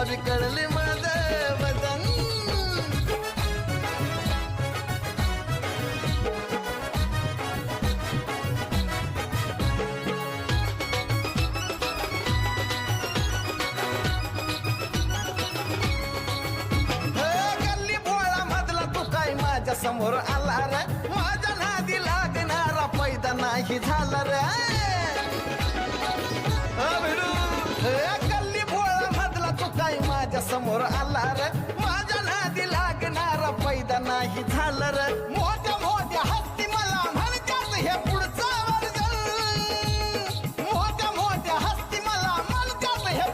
विकळले माझ वजन. गल्ली बोळा मधला तू काय माझ्या समोर आला रे, माझ्या नादी लागणारा पैदा नाही झाला रे. गल्ली बोळा मधला तू काय माझ्या समोर आला रे,